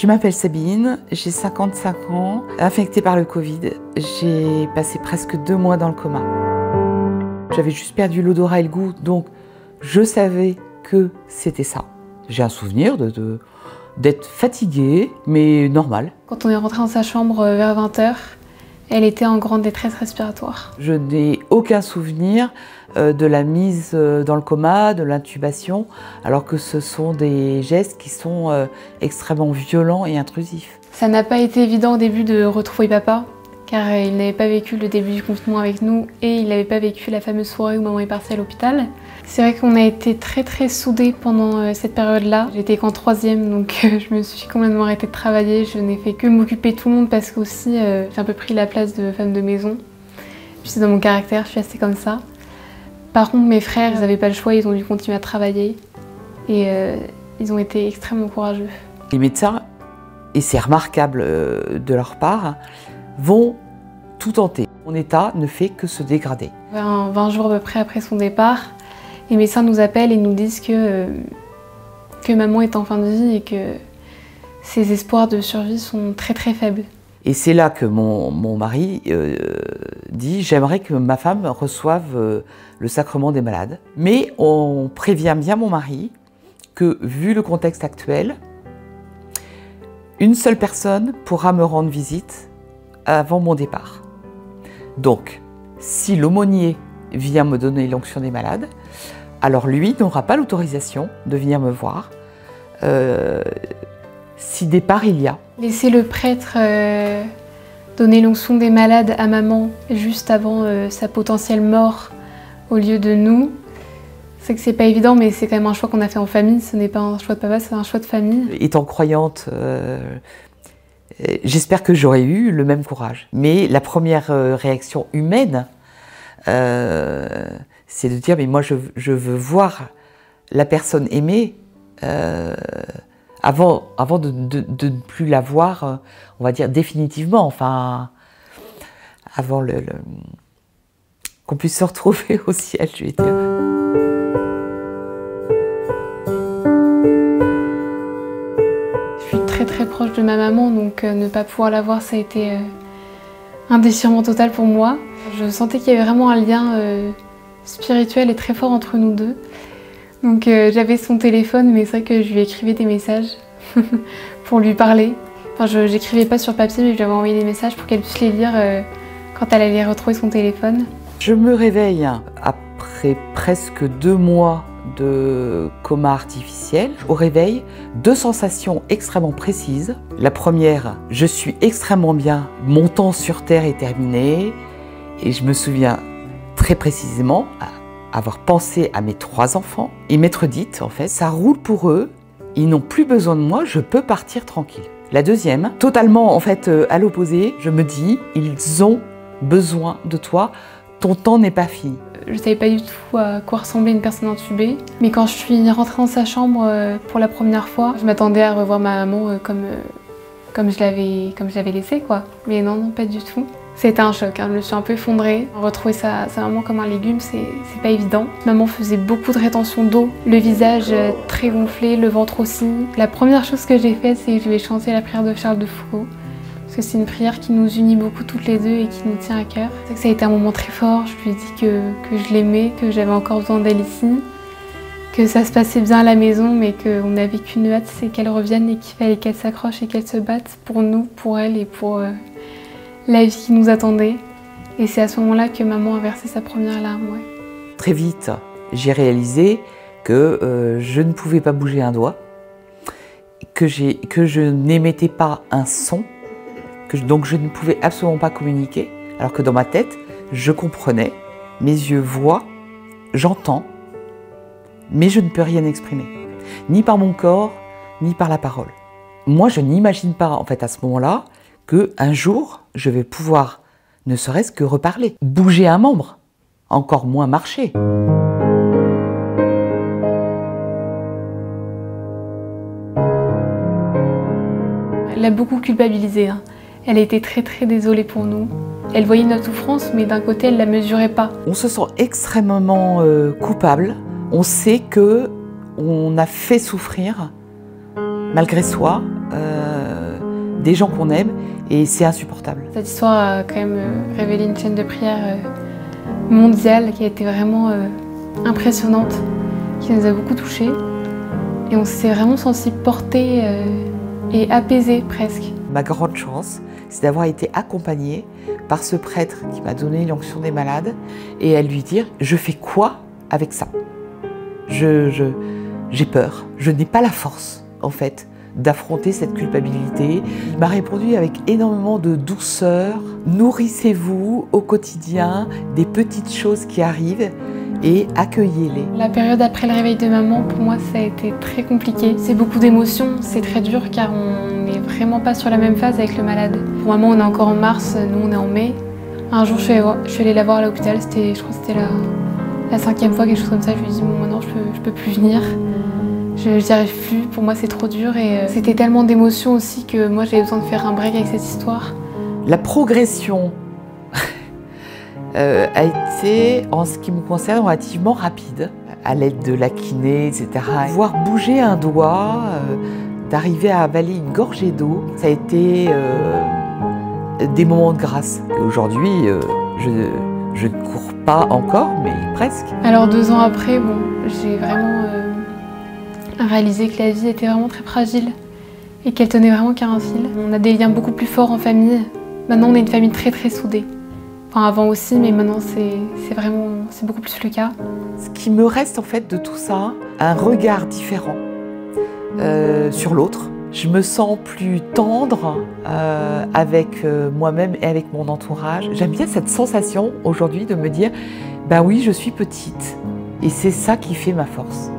Je m'appelle Sabine, j'ai 55 ans, infectée par le Covid. J'ai passé presque 2 mois dans le coma. J'avais juste perdu l'odorat et le goût, donc je savais que c'était ça. J'ai un souvenir d'être fatiguée, mais normal. Quand on est rentré dans sa chambre vers 20 h, elle était en grande détresse respiratoire. Je n'ai aucun souvenir de la mise dans le coma, de l'intubation, alors que ce sont des gestes qui sont extrêmement violents et intrusifs. Ça n'a pas été évident au début de retrouver papa, car il n'avait pas vécu le début du confinement avec nous et il n'avait pas vécu la fameuse soirée où maman est partie à l'hôpital. C'est vrai qu'on a été très soudés pendant cette période-là. J'étais qu'en 3e, donc je me suis complètement arrêtée de travailler. Je n'ai fait que m'occuper de tout le monde parce qu'aussi j'ai un peu pris la place de femme de maison. Puis c'est dans mon caractère, je suis assez comme ça. Par contre, mes frères, ils n'avaient pas le choix, ils ont dû continuer à travailler et ils ont été extrêmement courageux. Les médecins, et c'est remarquable de leur part, vont tout tenter. Mon état ne fait que se dégrader. 20 jours à peu près après son départ, les médecins nous appellent et nous disent que maman est en fin de vie et que ses espoirs de survie sont très faibles. Et c'est là que mon mari dit « j'aimerais que ma femme reçoive le sacrement des malades ». Mais on prévient bien mon mari que, vu le contexte actuel, une seule personne pourra me rendre visite avant mon départ. Donc, si l'aumônier vient me donner l'onction des malades, alors lui n'aura pas l'autorisation de venir me voir si départ il y a. Laisser le prêtre donner l'onction des malades à maman juste avant sa potentielle mort au lieu de nous, c'est que c'est pas évident, mais c'est quand même un choix qu'on a fait en famille. Ce n'est pas un choix de papa, c'est un choix de famille. Étant croyante, j'espère que j'aurais eu le même courage. Mais la première réaction humaine, c'est de dire mais moi je veux voir la personne aimée avant de ne plus la voir, on va dire définitivement, enfin avant qu'on puisse se retrouver au ciel, je vais dire. Je suis très proche de ma maman, donc ne pas pouvoir la voir, ça a été un déchirement total pour moi. Je sentais qu'il y avait vraiment un lien spirituel et très fort entre nous deux. Donc j'avais son téléphone, mais c'est vrai que je lui écrivais des messages pour lui parler. Enfin, j'écrivais pas sur papier, mais je lui avais envoyé des messages pour qu'elle puisse les lire quand elle allait retrouver son téléphone. Je me réveille après presque 2 mois de coma artificiel. Au réveil, 2 sensations extrêmement précises. La première, je suis extrêmement bien, mon temps sur Terre est terminé. Et je me souviens très précisément avoir pensé à mes 3 enfants et m'être dite, en fait, ça roule pour eux, ils n'ont plus besoin de moi, je peux partir tranquille. La deuxième, totalement en fait à l'opposé, je me dis, ils ont besoin de toi, ton temps n'est pas fini. Je ne savais pas du tout à quoi ressemblait une personne intubée, mais quand je suis rentrée dans sa chambre pour la première fois, je m'attendais à revoir ma maman comme je l'avais laissée, quoi. Mais non, pas du tout. C'était un choc, hein. Je me suis un peu effondrée. Retrouver sa maman comme un légume, c'est pas évident. Maman faisait beaucoup de rétention d'eau, le visage très gonflé, le ventre aussi. La première chose que j'ai faite, c'est que je lui ai chanté la prière de Charles de Foucault. Parce que c'est une prière qui nous unit beaucoup toutes les deux et qui nous tient à cœur. C'est que ça a été un moment très fort. Je lui ai dit que je l'aimais, que j'avais encore besoin d'elle ici, que ça se passait bien à la maison, mais qu'on n'avait qu'une hâte, c'est qu'elle revienne et qu'il fallait qu'elle s'accroche et qu'elle se batte pour nous, pour elle et pour la vie qui nous attendait. Et c'est à ce moment-là que maman a versé sa première larme. Ouais. Très vite, j'ai réalisé que je ne pouvais pas bouger un doigt, que je n'émettais pas un son, donc je ne pouvais absolument pas communiquer, alors que dans ma tête, je comprenais, mes yeux voient, j'entends, mais je ne peux rien exprimer, ni par mon corps, ni par la parole. Moi, je n'imagine pas, en fait, à ce moment-là, qu'un jour, je vais pouvoir, ne serait-ce que reparler, bouger un membre, encore moins marcher. Elle a beaucoup culpabilisé, hein. Elle a été très désolée pour nous. Elle voyait notre souffrance, mais d'un côté, elle ne la mesurait pas. On se sent extrêmement coupable. On sait qu'on a fait souffrir, malgré soi, des gens qu'on aime, et c'est insupportable. Cette histoire a quand même révélé une chaîne de prière mondiale qui a été vraiment impressionnante, qui nous a beaucoup touchés. Et on s'est vraiment senti portés et apaisés presque. Ma grande chance, c'est d'avoir été accompagnée par ce prêtre qui m'a donné l'onction des malades et à lui dire « je fais quoi avec ça ?» J'ai peur, je n'ai pas la force en fait d'affronter cette culpabilité. Il m'a répondu avec énormément de douceur « nourrissez-vous au quotidien des petites choses qui arrivent et accueillez-les ». La période après le réveil de maman, pour moi, ça a été très compliqué. C'est beaucoup d'émotions, c'est très dur car on n'est vraiment pas sur la même phase avec le malade. Pour maman, on est encore en mars, nous on est en mai. Un jour, je suis allée la voir à l'hôpital, je crois que c'était la 5e fois, quelque chose comme ça. Je lui ai dit, bon, maintenant je peux plus venir. Je n'y arrive plus, pour moi c'est trop dur et c'était tellement d'émotions aussi que moi j'avais besoin de faire un break avec cette histoire. La progression a été, en ce qui me concerne, relativement rapide, à l'aide de la kiné, etc. Voir bouger un doigt, d'arriver à avaler une gorgée d'eau, ça a été des moments de grâce. Aujourd'hui, je ne cours pas encore, mais presque. Alors 2 ans après, bon, j'ai vraiment réalisé que la vie était vraiment très fragile et qu'elle tenait vraiment qu'à un fil. On a des liens beaucoup plus forts en famille. Maintenant, on est une famille très très soudée. Enfin, avant aussi, mais maintenant, c'est beaucoup plus le cas. Ce qui me reste en fait de tout ça, un regard différent sur l'autre. Je me sens plus tendre avec moi-même et avec mon entourage. J'aime bien cette sensation aujourd'hui de me dire, ben oui, je suis petite. Et c'est ça qui fait ma force.